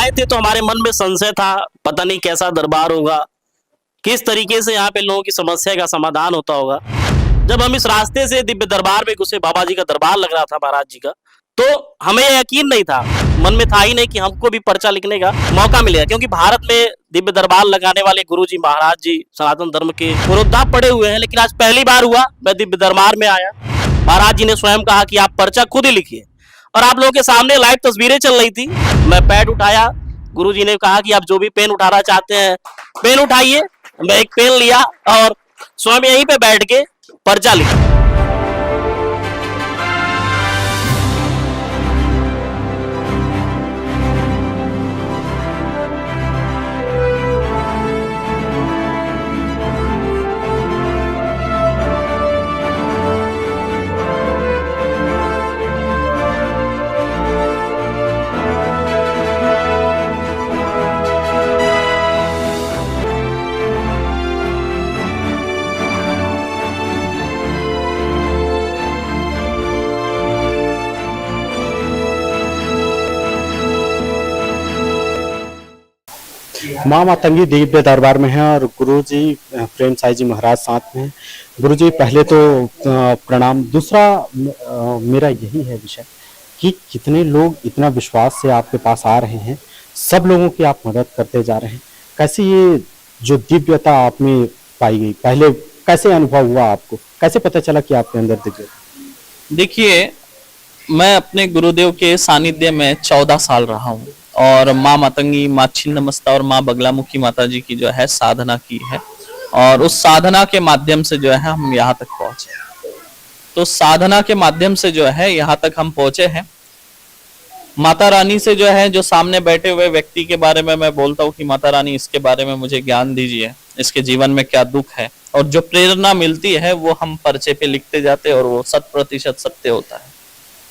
आए थे तो हमारे मन में संशय था, पता नहीं कैसा दरबार होगा, किस तरीके से यहाँ पे लोगों की समस्या का समाधान होता होगा। जब हम इस रास्ते से दिव्य दरबार में घुसे, बाबा जी का दरबार लग रहा था महाराज जी का, तो हमें यकीन नहीं था, मन में था ही नहीं कि हमको भी पर्चा लिखने का मौका मिलेगा, क्योंकि भारत में दिव्य दरबार लगाने वाले गुरु जी महाराज जी सनातन धर्म के पुरोधा पड़े हुए हैं, लेकिन आज पहली बार हुआ मैं दिव्य दरबार में आया। महाराज जी ने स्वयं कहा कि आप पर्चा खुद ही लिखिए, और आप लोगों के सामने लाइव तस्वीरें चल रही थी। मैं पैड उठाया, गुरु जी ने कहा कि आप जो भी पेन उठाना चाहते हैं पेन उठाइए। मैं एक पेन लिया और स्वयं यहीं पे बैठ के पर्चा लिखा। माँ मातंगी दिव्य दरबार में है और गुरुजी प्रेम साई जी महाराज साथ में हैं। गुरुजी पहले तो प्रणाम। दूसरा मेरा यही है विषय कि कितने लोग इतना विश्वास से आपके पास आ रहे हैं, सब लोगों की आप मदद करते जा रहे हैं। कैसे ये जो दिव्यता आप में पाई गई, पहले कैसे अनुभव हुआ आपको, कैसे पता चला कि आपके अंदर दिव्यता? देखिए, मैं अपने गुरुदेव के सानिध्य में 14 साल रहा हूँ और माँ मातंगी, माँ छिन्नमस्ता और माँ बगलामुखी माता जी की जो है साधना की है, और उस साधना के माध्यम से जो है हम यहाँ तक पहुंचे। तो साधना के माध्यम से जो है यहाँ तक हम पहुंचे हैं। माता रानी से जो है, जो सामने बैठे हुए व्यक्ति के बारे में मैं बोलता हूँ कि माता रानी इसके बारे में मुझे ज्ञान दीजिए, इसके जीवन में क्या दुख है, और जो प्रेरणा मिलती है वो हम पर्चे पे लिखते जाते हैं और वो 100% सत्य होता है।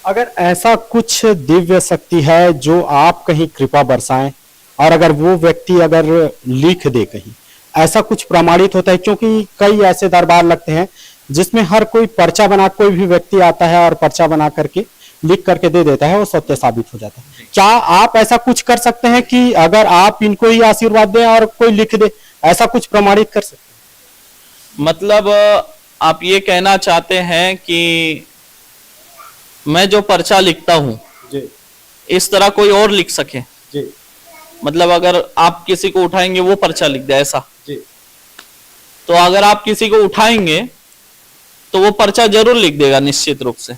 अगर ऐसा कुछ दिव्य शक्ति है जो आप कहीं कृपा बरसाएं और अगर वो व्यक्ति अगर लिख दे कहीं, ऐसा कुछ प्रमाणित होता है? क्योंकि कई ऐसे दरबार लगते हैं जिसमें हर कोई पर्चा बना, कोई भी व्यक्ति आता है और पर्चा बना करके लिख करके दे देता है, वो सत्य साबित हो जाता है। क्या आप ऐसा कुछ कर सकते हैं कि अगर आप इनको ही आशीर्वाद दें और कोई लिख दे, ऐसा कुछ प्रमाणित कर सकते हैं? मतलब आप ये कहना चाहते हैं कि मैं जो पर्चा लिखता हूँ इस तरह कोई और लिख सके जी। मतलब अगर आप किसी को उठाएंगे वो पर्चा लिख दे, ऐसा जी। तो अगर आप किसी को उठाएंगे तो वो पर्चा जरूर लिख देगा निश्चित रूप से,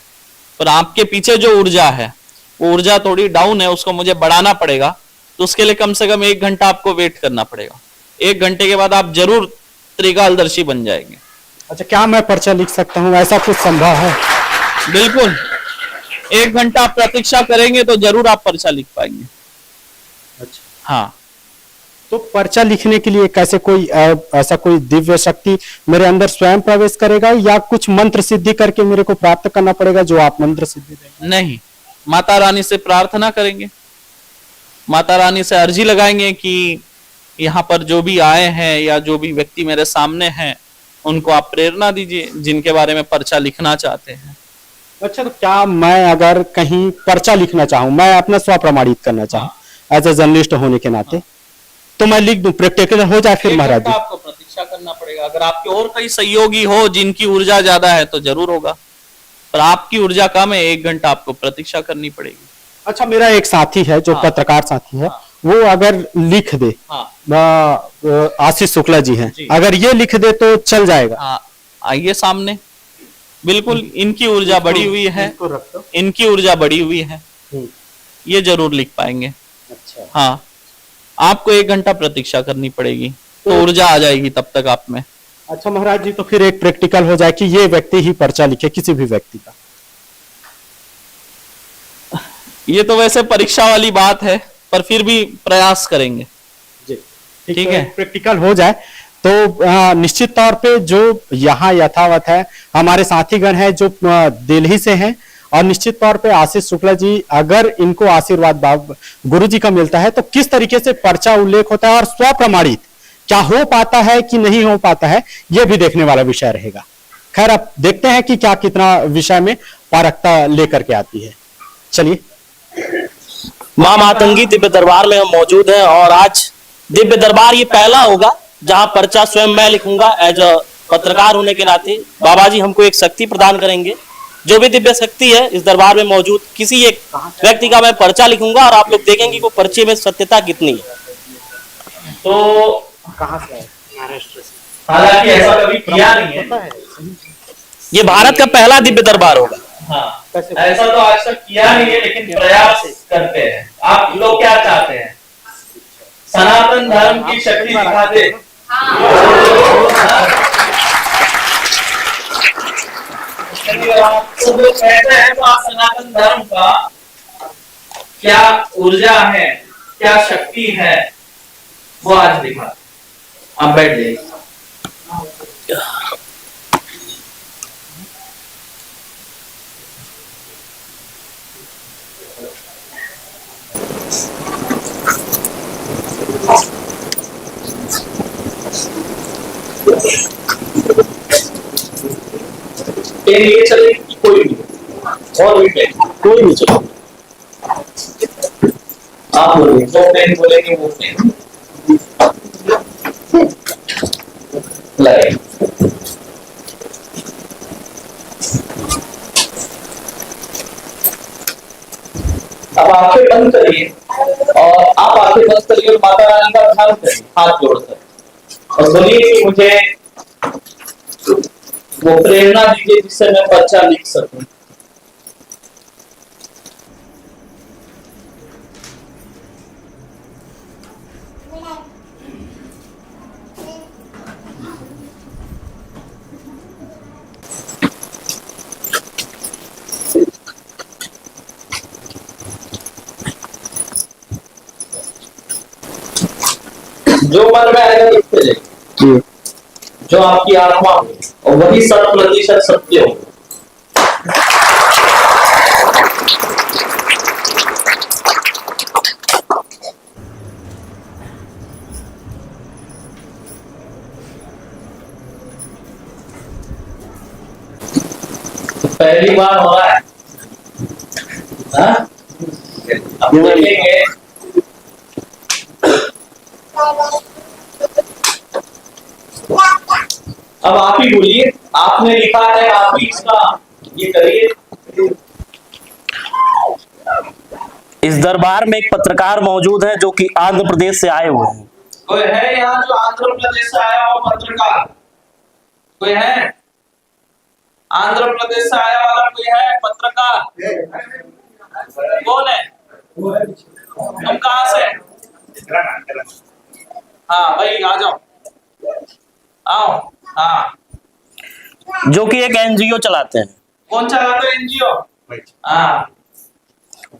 पर आपके पीछे जो ऊर्जा है वो ऊर्जा थोड़ी डाउन है, उसको मुझे बढ़ाना पड़ेगा। तो उसके लिए कम से कम 1 घंटा आपको वेट करना पड़ेगा। 1 घंटे के बाद आप जरूर त्रिकालदर्शी बन जाएंगे। अच्छा, क्या मैं पर्चा लिख सकता हूँ? ऐसा कुछ संभव है? बिल्कुल, 1 घंटा आप प्रतीक्षा करेंगे तो जरूर आप पर्चा लिख पाएंगे। अच्छा। हाँ, तो पर्चा लिखने के लिए कैसे कोई ऐसा कोई दिव्य शक्ति मेरे अंदर स्वयं प्रवेश करेगा या कुछ मंत्र सिद्धि करके मेरे को प्राप्त करना पड़ेगा जो आप मंत्र सिद्धि देंगे? नहीं, माता रानी से प्रार्थना करेंगे, माता रानी से अर्जी लगाएंगे कि यहाँ पर जो भी आए हैं या जो भी व्यक्ति मेरे सामने हैं उनको आप प्रेरणा दीजिए जिनके बारे में पर्चा लिखना चाहते हैं। अच्छा, तो क्या मैं अगर कहीं पर्चा लिखना चाहूँ, मैं अपना स्व प्रमाणित करना चाहूँ एज ए जर्नलिस्ट होने के नाते, तो मैं लिख दूं, प्रैक्टिकल हो जाए फिर महाराज जी? आपको प्रतीक्षा करना पड़ेगा। अगर आपके और कई सहयोगी हो जिनकी ऊर्जा ज्यादा है तो जरूर होगा, पर आपकी ऊर्जा कम है, 1 घंटा आपको प्रतीक्षा करनी पड़ेगी। अच्छा, मेरा एक साथी है जो पत्रकार साथी है, वो अगर लिख दे, आशीष शुक्ला जी हैं, अगर ये लिख दे तो चल जाएगा? आइए सामने, बिल्कुल इनकी ऊर्जा बढ़ी हुई है, इनकी ऊर्जा बढ़ी हुई है, ये जरूर लिख पाएंगे। अच्छा। हाँ, आपको 1 घंटा प्रतीक्षा करनी पड़ेगी तो ऊर्जा आ जाएगी तब तक आप में। अच्छा महाराज जी, तो फिर एक प्रैक्टिकल हो जाए कि ये व्यक्ति ही पर्चा लिखे, किसी भी व्यक्ति का। ये तो वैसे परीक्षा वाली बात है, पर फिर भी प्रयास करेंगे जी। ठीक है, प्रैक्टिकल हो जाए तो निश्चित तौर पे जो यहाँ यथावत है, हमारे साथीगण है जो दिल्ली से हैं, और निश्चित तौर पे आशीष शुक्ला जी, अगर इनको आशीर्वाद गुरु जी का मिलता है तो किस तरीके से पर्चा उल्लेख होता है और स्व प्रमाणित क्या हो पाता है कि नहीं हो पाता है, ये भी देखने वाला विषय रहेगा। खैर, अब देखते हैं कि क्या कितना विषय में पारकता लेकर के आती है। चलिए। मां मातंगी दिव्य दरबार में हम मौजूद हैं और आज दिव्य दरबार ये पहला होगा जहां पर्चा स्वयं मैं लिखूंगा एज अ पत्रकार होने के नाते। बाबा जी हमको एक शक्ति प्रदान करेंगे, जो भी दिव्य शक्ति है इस दरबार में मौजूद किसी एक व्यक्ति का मैं पर्चा लिखूंगा और आप लोग देखेंगे कि वो पर्चे में सत्यता कितनी है। तो कहाँ से है? महाराष्ट्र से। हालांकि ऐसा कभी किया नहीं है, ये भारत का पहला दिव्य दरबार होगा। हाँ, ऐसा तो आज तक किया नहीं है, लेकिन प्रयास करते हैं। आप लोग क्या चाहते हैं? सनातन धर्म की शक्ति दिखा दे। आपको जो कहते हैं तो आप सनातन धर्म का क्या ऊर्जा है, क्या शक्ति है, वो आज दिखा। आप बैठ जाइए। ये चले कोई भी और भी पेन, कोई भी चलो। आप बोलिए, जो पेन बोलेंगे वो पेन लाइए। अब आंखें बंद करिए और आप आंखें बंद करिए और माता रानी का ध्यान करिए हाथ जोड़कर और बोलिए कि मुझे वो प्रेरणा दीजिए जिससे मैं पर्चा लिख सकूं। जो मन में आएगा लिखते जाइए, जो आपकी आत्मा हो और वही 100% सत्य हो। पहली बार हो रहा है, हाँ? अब देखेंगे अब आप ही बोलिए, आपने लिखा है, आप ही इसका ये करिए। इस दरबार में एक पत्रकार मौजूद है जो कि आंध्र प्रदेश से आए हुए हैं। कोई है यहाँ जो आंध्र प्रदेश से आया हुआ पत्रकार? कोई है आंध्र प्रदेश से आया वाला? कोई है पत्रकार? कौन है? तुम कहाँ से? हाँ भाई आ जाओ, आओ। हाँ, जो कि एक एनजीओ चलाते हैं। कौन चलाते हैं एनजीओ? हाँ,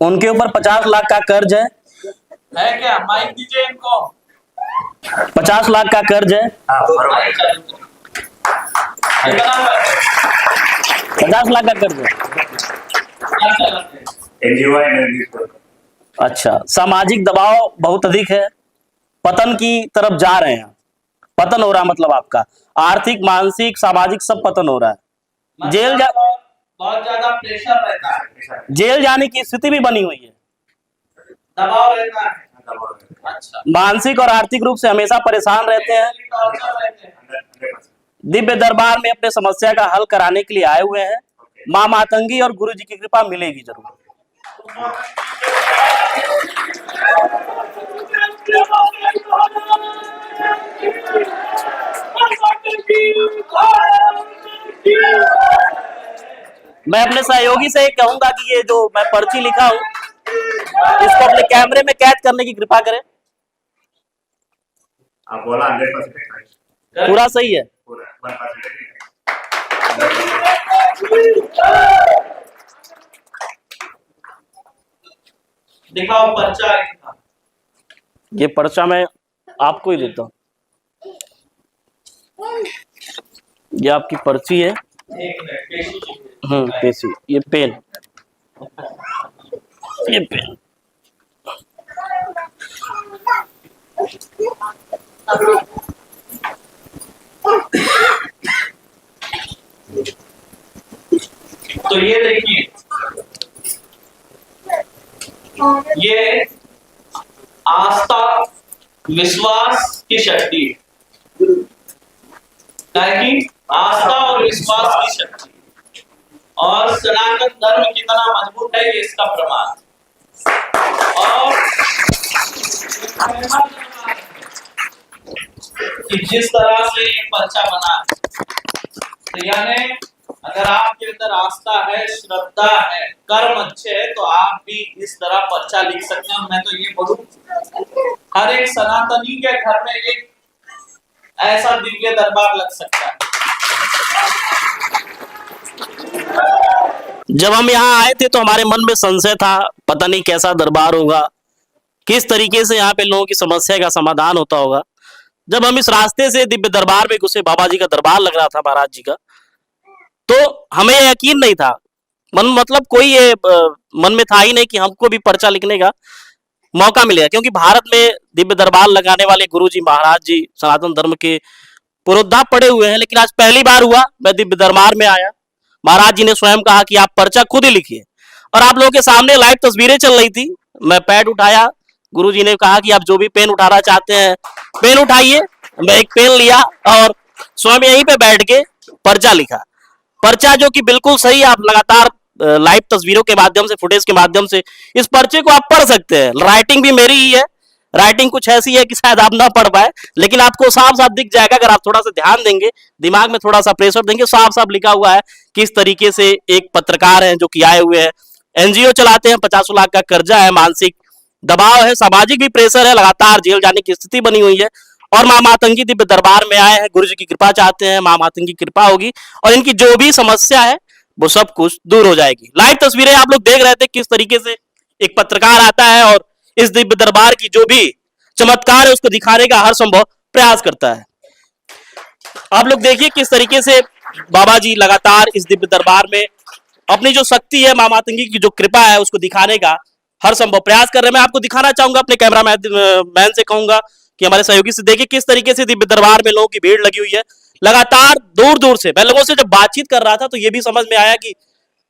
उनके ऊपर 50 लाख का कर्ज है क्या? माइक दीजिए इनको। 50 लाख का कर्ज है। 50 लाख का कर्ज है। एनजीओ। अच्छा, सामाजिक दबाव बहुत अधिक है, पतन की तरफ जा रहे हैं। पतन हो रहा है मतलब आपका आर्थिक, मानसिक, सामाजिक सब पतन हो रहा है। बहुत ज्यादा प्रेशर रहता है, जेल जाने की स्थिति भी बनी हुई है, दबाव रहता है। अच्छा, मानसिक और आर्थिक रूप से हमेशा परेशान रहते हैं। दिव्य दरबार में अपने समस्या का हल कराने के लिए आए हुए हैं। मां मातंगी और गुरु जी की कृपा मिलेगी जरूर। मैं अपने सहयोगी से कहूंगा कि ये जो मैं पर्ची लिखा हूं इसको अपने कैमरे में कैद करने की कृपा करें। आप बोला 100% पूरा सही है। पूरा 1% दिखाओ पर्चा। ये पर्चा मैं आपको ही देता हूँ। ये आपकी पर्ची है। पेशी, ये पेन, ये पेन। तो ये देखिए, ये आस्था विश्वास की शक्ति है। क्या है कि आस्था और विश्वास की शक्ति, और सनातन धर्म कितना मजबूत है ये इसका प्रमाण। और कि जिस तरह से ये पर्चा बना है, तो यानी अगर आपके अंदर आस्था है, श्रद्धा है, कर्म अच्छे है, तो आप भी इस तरह पर्चा लिख सकते हैं। मैं तो ये बोलूं, हर एक सनातनी के घर में एक ऐसा दिव्य दरबार लग सकता है। जब हम यहाँ आए थे तो हमारे मन में संशय था, पता नहीं कैसा दरबार होगा, किस तरीके से यहाँ पे लोगों की समस्या का समाधान होता होगा। जब हम इस रास्ते से दिव्य दरबार में घुसे, बाबा जी का दरबार लग रहा था, महाराज जी का, तो हमें यकीन नहीं था, मतलब कोई ये मन में था ही नहीं कि हमको भी पर्चा लिखने का मौका मिलेगा, क्योंकि भारत में दिव्य दरबार लगाने वाले गुरु जी महाराज जी सनातन धर्म के पुरोधा पड़े हुए हैं। लेकिन आज पहली बार हुआ मैं दिव्य दरबार में आया, महाराज जी ने स्वयं कहा कि आप पर्चा खुद ही लिखिए, और आप लोगों के सामने लाइव तस्वीरें चल रही थी। मैं पैड उठाया, गुरु जी ने कहा कि आप जो भी पेन उठाना चाहते हैं पेन उठाइए। मैं एक पेन लिया और स्वयं यहीं पे बैठ के पर्चा लिखा। पर्चा जो कि बिल्कुल सही, आप लगातार लाइव तस्वीरों के माध्यम से, फुटेज के माध्यम से इस पर्चे को आप पढ़ सकते हैं। राइटिंग भी मेरी ही है, राइटिंग कुछ ऐसी है कि शायद आप ना पढ़ पाए, लेकिन आपको साफ साफ दिख जाएगा अगर आप थोड़ा सा ध्यान देंगे, दिमाग में थोड़ा सा प्रेशर देंगे। साफ साफ लिखा हुआ है किस तरीके से एक पत्रकार है जो कि आए हुए हैं, एनजीओ चलाते हैं, 50 लाख का कर्जा है, मानसिक दबाव है, सामाजिक भी प्रेशर है, लगातार जेल जाने की स्थिति बनी हुई है, और मां मातंगी दिव्य दरबार में आए हैं, गुरु जी की कृपा चाहते हैं, मां मातंगी की कृपा होगी और इनकी जो भी समस्या है वो सब कुछ दूर हो जाएगी। लाइव तस्वीरें आप लोग देख रहे थे किस तरीके से एक पत्रकार आता है और इस दिव्य दरबार की जो भी चमत्कार है उसको दिखाने का हर संभव प्रयास करता है। आप लोग देखिए किस तरीके से बाबा जी लगातार इस दिव्य दरबार में अपनी जो शक्ति है, मां मातंगी की जो कृपा है उसको दिखाने का हर संभव प्रयास कर रहे हैं। मैं आपको दिखाना चाहूंगा, अपने कैमरा मैन से कहूंगा कि हमारे सहयोगी से देखिए किस तरीके से दिव्य दरबार में लोगों की भीड़ लगी हुई है। लगातार दूर दूर से, मैं लोगों से जब बातचीत कर रहा था तो ये भी समझ में आया कि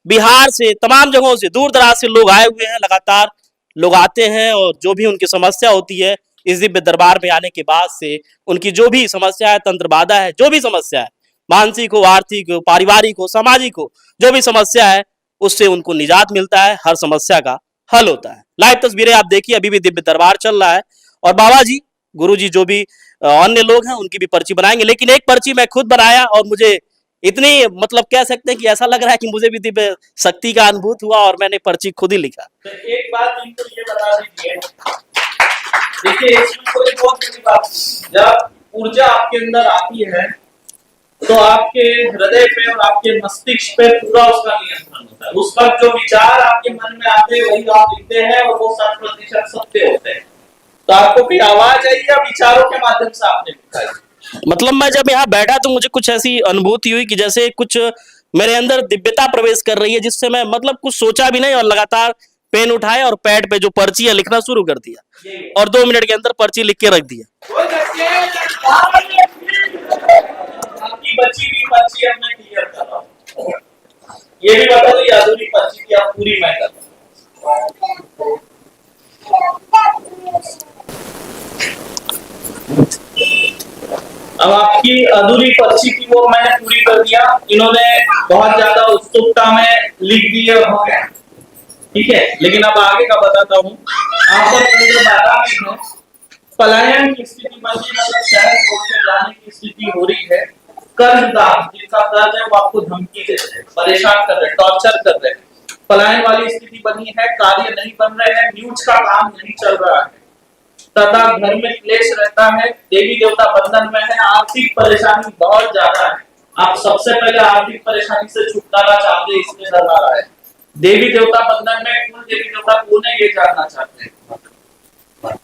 बिहार से, तमाम जगहों से, दूर दराज से लोग आए हुए हैं। लगातार लोग आते हैं और जो भी उनकी समस्या होती है इस दिव्य दरबार में आने के बाद से, उनकी जो भी समस्या है, तंत्र बाधा है, जो भी समस्या है, मानसिक हो, आर्थिक हो, पारिवारिक हो, सामाजिक हो, जो भी समस्या है उससे उनको निजात मिलता है, हर समस्या का हल होता है। लाइव तस्वीरें आप देखिए, अभी भी दिव्य दरबार चल रहा है और बाबा जी, गुरु जी, जो भी अन्य लोग हैं उनकी भी पर्ची बनाएंगे। लेकिन एक पर्ची मैं खुद बनाया और मुझे इतनी, मतलब कह सकते हैं कि ऐसा लग रहा है कि मुझे भी दिव्य शक्ति का अनुभूत हुआ और मैंने पर्ची खुद ही लिखा। तो एक बात इनको ये बता दीजिए, देखिए इसमें कोई बहुत बड़ी बात नहीं। जब ऊर्जा आपके अंदर आती है तो आपके हृदय पे और आपके मस्तिष्क पे पूरा उसका नियंत्रण होता है। उस वक्त जो विचार आपके मन में आते हैं वही आप लिखते हैं और वो 100% सत्य होते हैं। तो आपको कोई आवाज आई या विचारों के माध्यम से आपने लिखा है? मतलब मैं जब यहाँ बैठा तो मुझे कुछ ऐसी अनुभूति हुई कि जैसे कुछ मेरे अंदर दिव्यता प्रवेश कर रही है, जिससे मैं मतलब कुछ सोचा भी नहीं और लगातार पेन उठाए और पैड पे जो पर्ची है लिखना शुरू कर दिया और 2 मिनट के अंदर पर्ची लिख के रख दिया। आपकी बची हुई पर्ची अब मैं क्लियर कर रहा हूँ। ये भी बता दो, ये अधूरी पर्ची थी, आप पूरी मैं कर रहा हूँ। अब आपकी अधूरी पर्ची थी वो मैंने पूरी कर दिया। इन्होंने बहुत ज्यादा उत्सुकता में लिख दिया, हो गया, ठीक है। लेकिन अब आगे का बताता हूँ। आपको पलायन की स्थिति बन रही, मतलब शहर छोड़ के जाने की स्थिति हो रही है। कर्जदार जिनका कर्ज है वो आपको धमकी दे रहे हैं, परेशान कर रहे हैं, टॉर्चर कर रहे हैं। पलायन वाली स्थिति बनी है, कार्य नहीं बन रहे हैं, न्यूज का काम नहीं चल रहा है तथा घर में क्लेश रहता है, देवी देवता बंधन में है, आर्थिक परेशानी बहुत ज्यादा है। आप सबसे पहले आर्थिक परेशानी से छुटकारा चाहते हैं, इसमें दरबार आए। देवी देवता बंधन में कौन देवी देवता कौन है ये जानना चाहते हैं,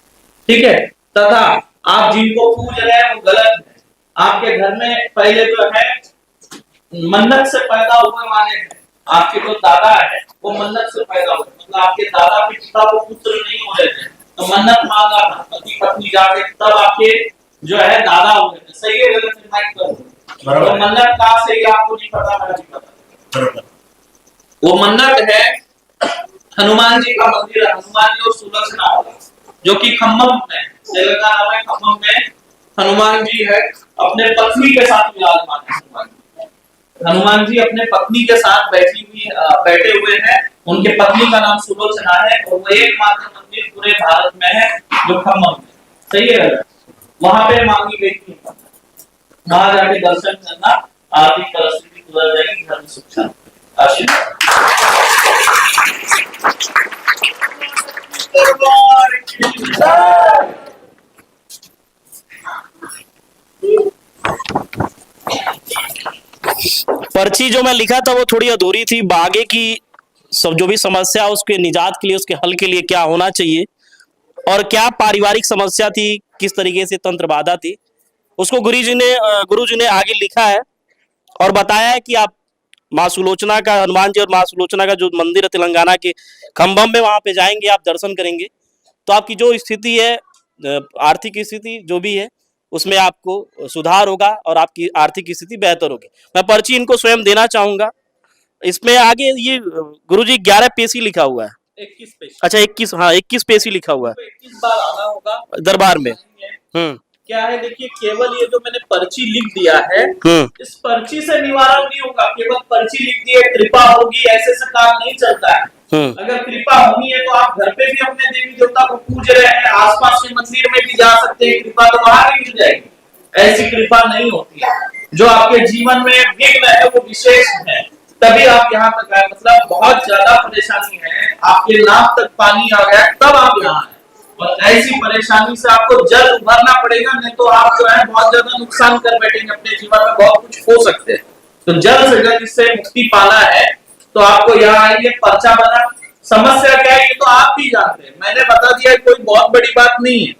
ठीक है। तथा आप जिनको पूज रहे हैं वो गलत है। आपके घर में पहले जो है मन्नत से पैदा हुए वाले हैं, आपके जो दादा है वो मन्नत से पैदा हुए, मतलब आपके दादा के पिता को पुत्र नहीं हो रहे थे तो मन्नत मांगा था पति पत्नी जाके, तब आपके जो है दादा हुए थे। सही है गलत? तो मन्नत कहाँ से आपको नहीं पता, मुझे नहीं पता। वो मन्नत है हनुमान जी का मंदिर है, हनुमान जी और सुलक्षणा। जो कि खम्मम में, तेलंगाना में खम्मम में हनुमान जी है, अपने पत्नी के साथ विराजमान है। हनुमान जी अपने पत्नी के साथ बैठे हुए हैं। उनके पत्नी का नाम सुलोचना है और वो एकमात्र मंदिर पूरे भारत में है जो खम्मम में, सही है। वहां पे मांगी गई थी, वहां जाके दर्शन करना, आर्थिक परिस्थिति सुधर जाएगी, धर्म सुख शांति। आशीर्वाद। पर्ची जो मैं लिखा था वो थोड़ी अधूरी थी। आगे की सब जो भी समस्या उसके निजात के लिए, उसके हल के लिए क्या होना चाहिए और क्या पारिवारिक समस्या थी, किस तरीके से तंत्र बाधा थी, उसको गुरुजी ने आगे लिखा है और बताया है कि आप माँ सुलोचना का, हनुमान जी और माँ सुलोचना का जो मंदिर है तेलंगाना के खम्भम में, वहां पे जाएंगे, आप दर्शन करेंगे तो आपकी जो स्थिति है, आर्थिक स्थिति जो भी है, उसमें आपको सुधार होगा और आपकी आर्थिक स्थिति बेहतर होगी। मैं पर्ची इनको स्वयं देना चाहूंगा। इसमें आगे ये गुरुजी 11 पेशी लिखा हुआ है। 21 पेशी। अच्छा 21, हाँ 21 पेशी लिखा हुआ है। 21 बार आना होगा दरबार में। क्या है, देखिए केवल ये जो मैंने पर्ची लिख दिया है, इस पर्ची से निवारण नहीं होगा। केवल पर्ची लिख दी है, कृपा होगी, ऐसे से काम नहीं चलता है। अगर कृपा होनी है तो आप घर पे भी अपने देवी देवता को पूज रहे हैं, आसपास के मंदिर में भी जा सकते हैं, कृपा तो वहां भी मिल जाएगी। ऐसी कृपा नहीं होती है। जो आपके जीवन में विघ्न है वो विशेष है, तभी आप यहाँ तक आए। मतलब बहुत ज्यादा परेशानी है, आपके नाक तक पानी आ गया तब आप यहाँ आए, और ऐसी परेशानी से आपको जल्द उभरना पड़ेगा, नहीं तो आप जो है बहुत ज्यादा नुकसान कर बैठेंगे अपने जीवन में, बहुत कुछ हो सकते हैं। तो जल्द से जल्द इससे मुक्ति पाना है तो आपको यहाँ आइए, पर्चा बना। समस्या क्या है ये तो आप भी जानते हैं, मैंने बता दिया, कोई बहुत बड़ी बात नहीं है,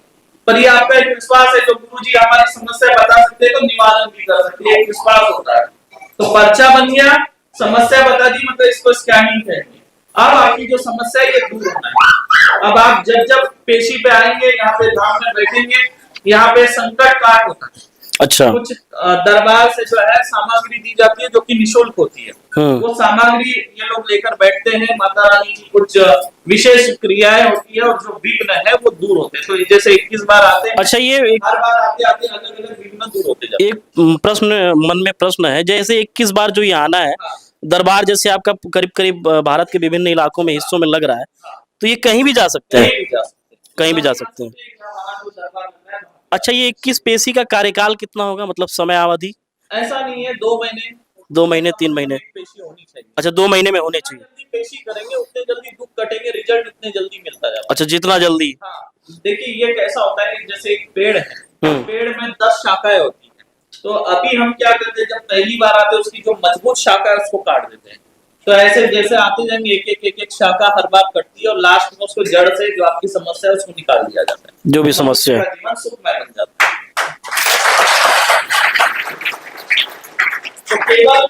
पर ये आपका एक विश्वास है। जो गुरुजी हमारी समस्या बता सकते हैं तो निवारण भी कर सकते हैं, एक विश्वास होता है। तो पर्चा बन गया, समस्या बता दी, मतलब इसको स्कैनिंग कहेंगे। अब आपकी जो समस्या है ये दूर होना है। अब आप जब पेशी पे आएंगे, यहाँ पे धाम में बैठेंगे, यहाँ पे संकट काट होता है। अच्छा। कुछ दरबार से जो है सामग्री दी जाती है जो कि निःशुल्क होती है। वो सामग्री ये लोग लेकर बैठते हैं, माता रानी की कुछ विशेष क्रियाएं होती है और जो विघ्न है वो दूर होते हैं। तो जैसे 21 बार आते हैं, अच्छा, ये हर बार आते आते अलग अलग विघ्न दूर होते जाते हैं। एक प्रश्न मन में प्रश्न है, जैसे 21 बार जो ये आना है, दरबार जैसे आपका करीब करीब भारत के विभिन्न इलाकों में, हिस्सों में लग रहा है, तो ये कहीं भी जा सकते हैं, कहीं भी जा सकते हैं। अच्छा, ये 21 पेशी का कार्यकाल कितना होगा, मतलब समय अवधि? ऐसा नहीं है, 2 महीने 2 महीने 3 महीने पेशी होनी चाहिए। अच्छा 2 महीने में होने चाहिए। जल्दी पेशी करेंगे उतने जल्दी दुख कटेंगे, रिजल्ट उतने जल्दी मिलता जाएगा। अच्छा, जितना जल्दी। हाँ, देखिए ये कैसा होता है, जैसे एक पेड़ है, पेड़ में 10 शाखाएं होती है। तो अभी हम क्या करते हैं, जब पहली बार आते हैं उसकी जो मजबूत शाखा है उसको काट देते हैं। तो ऐसे जैसे आते जाएंगे एक एक शाखा हर बार कटती है और लास्ट में उसको जड़ से जो आपकी समस्या है उसको निकाल दिया जाता है, जो भी समस्या है, जीवन सुखमय बन जाता है। तो केवल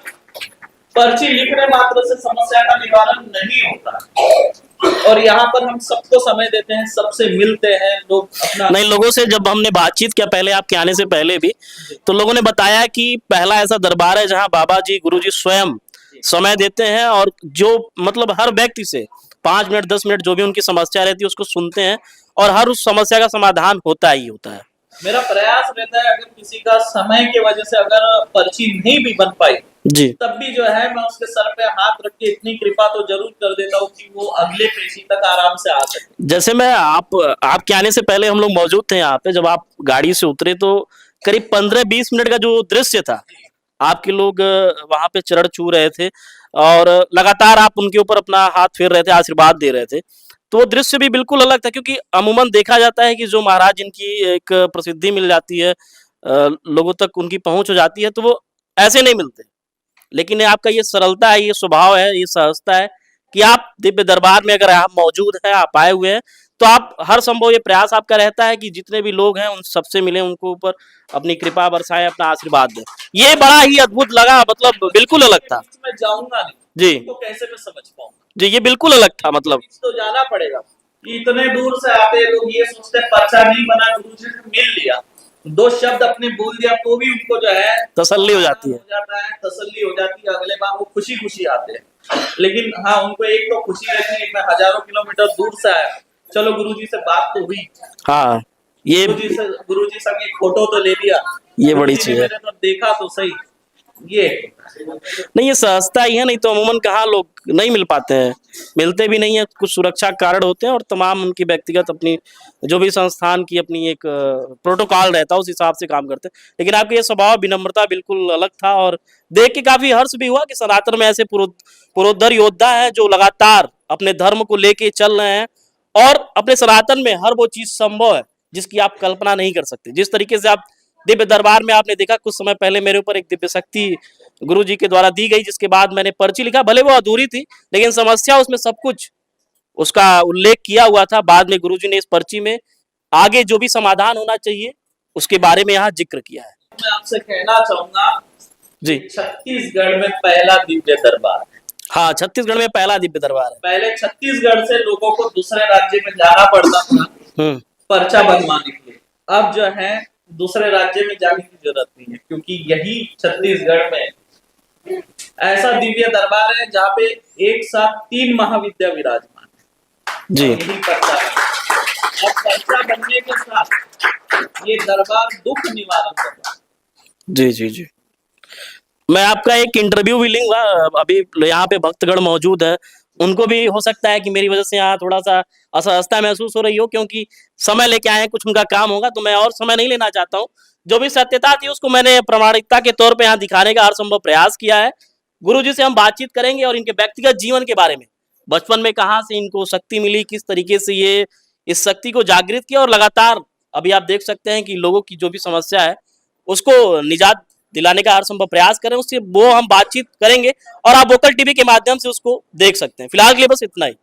पर्ची लिखने मात्र से समस्या का निवारण नहीं होता, और यहाँ पर हम सबको समय देते हैं, सबसे मिलते हैं, लोग अपना नहीं, लोगों से जब हमने बातचीत किया पहले, आपके आने से पहले भी, तो लोगों ने बताया कि पहला ऐसा दरबार है जहाँ बाबा जी, गुरुजी स्वयं समय देते हैं और जो मतलब हर व्यक्ति से 5 मिनट 10 मिनट जो भी उनकी समस्या रहती है उसको सुनते हैं और हर उस समस्या का समाधान होता ही होता है। मेरा प्रयास रहता है, अगर किसी का समय की वजह से अगर पर्ची नहीं भी बन पाई जी, तब भी जो है मैं उसके सर पे हाथ रख के इतनी कृपा तो जरूर कर देता हूँ कि वो अगले पेशी तक आराम से आ सके। जैसे मैं आपके आने से पहले हम लोग मौजूद थे यहाँ पे, जब आप गाड़ी से उतरे तो करीब 15-20 मिनट का जो दृश्य था, आपके लोग वहां पे चरण छू रहे थे और लगातार आप उनके ऊपर अपना हाथ फेर रहे थे, आशीर्वाद दे रहे थे, तो वो दृश्य भी बिल्कुल अलग था। क्योंकि अमूमन देखा जाता है कि जो महाराज जिनकी एक प्रसिद्धि मिल जाती है, लोगों तक उनकी पहुंच हो जाती है, तो वो ऐसे नहीं मिलते। लेकिन आपका ये सरलता है, ये स्वभाव है, ये सहजता है कि आप दिव्य दरबार में अगर आप मौजूद हैं, आप आए हुए हैं, तो आप हर संभव ये प्रयास आपका रहता है कि जितने भी लोग हैं उन सबसे मिले, उनको ऊपर अपनी कृपा बरसाएं, अपना आशीर्वाद दें। ये बड़ा ही अद्भुत लगा, मतलब बिल्कुल अलग था। मैं जाऊंगा नहीं जी, तो कैसे मैं समझ पाऊंगा जी, ये बिल्कुल अलग था। मतलब तो जाना पड़ेगा कि इतने दूर से आते लोग ये सोचते पर्चा नहीं बना, गुरुजी से मिल लिया, 2 शब्द अपने बोल दिया तो भी उनको जो है तसल्ली हो जाती है, तसल्ली हो जाती है। अगले बार वो खुशी खुशी आते हैं। लेकिन हाँ, उनको एक तो खुशी रहती है, मैं हजारों किलोमीटर दूर से आया, चलो गुरुजी से बात तो हुई, हाँ ये गुरुजी से एक फोटो तो ले लिया, ये बड़ी गुरुजी ने चीज है। मेरे तो देखा तो सही, ये नहीं ये सस्ता ही है, नहीं तो अमूमन कहाँ लोग नहीं मिल पाते हैं, मिलते भी नहीं है, कुछ सुरक्षा कारण होते हैं और तमाम उनकी व्यक्तिगत अपनी जो भी संस्थान की अपनी एक प्रोटोकॉल रहता है उस हिसाब से काम करते हैं। लेकिन आपका ये स्वभाव विनम्रता बिल्कुल अलग था और देख के काफी हर्ष भी हुआ कि सनातन में ऐसे पुरोधर योद्धा हैं जो लगातार अपने धर्म को लेके चल रहे हैं और अपने सनातन में हर वो चीज संभव है जिसकी आप कल्पना नहीं कर सकते। जिस तरीके से आप दिव्य दरबार में आपने देखा, कुछ समय पहले मेरे ऊपर एक दिव्य शक्ति गुरु जी के द्वारा दी गई, जिसके बाद मैंने पर्ची लिखा, भले वो अधूरी थी लेकिन समस्या उसमें सब कुछ उसका उल्लेख किया हुआ था। बाद में गुरु जी ने इस पर्ची में आगे जो भी समाधान होना चाहिए उसके बारे में यहाँ जिक्र किया है। मैं आपसे कहना चाहूंगा जी छत्तीसगढ़ में पहला दिव्य दरबार, हाँ, छत्तीसगढ़ में पहला दिव्य दरबार है। पहले छत्तीसगढ़ से लोगों को दूसरे राज्य में जाना पड़ता था पर्चा बनवाने के लिए, अब जो है दूसरे राज्य में जाने की जरूरत नहीं है, क्योंकि यही छत्तीसगढ़ में ऐसा दिव्य दरबार है जहाँ पे एक साथ 3 महाविद्या विराजमान है। जी यही पर्चा है। अब पर्चा बनने के साथ ये दरबार दुख निवारण दरबार। जी जी जी, मैं आपका एक इंटरव्यू भी लूंगा। अभी यहाँ पे भक्तगण मौजूद है, उनको भी हो सकता है कि मेरी वजह से यहाँ थोड़ा सा असहजता महसूस हो रही हो, क्योंकि समय लेके आए हैं, कुछ उनका काम होगा, तो मैं और समय नहीं लेना चाहता हूँ। जो भी सत्यता थी उसको मैंने प्रामाणिकता के तौर पे यहाँ दिखाने का हर संभव प्रयास किया है। गुरुजी से हम बातचीत करेंगे और इनके व्यक्तिगत जीवन के बारे में, बचपन में कहाँ से इनको शक्ति मिली, किस तरीके से ये इस शक्ति को जागृत किया और लगातार अभी आप देख सकते हैं कि लोगों की जो भी समस्या है उसको निजात दिलाने का हर संभव प्रयास करें, उससे वो हम बातचीत करेंगे और आप वोकल टीवी के माध्यम से उसको देख सकते हैं। फिलहाल के लिए बस इतना ही।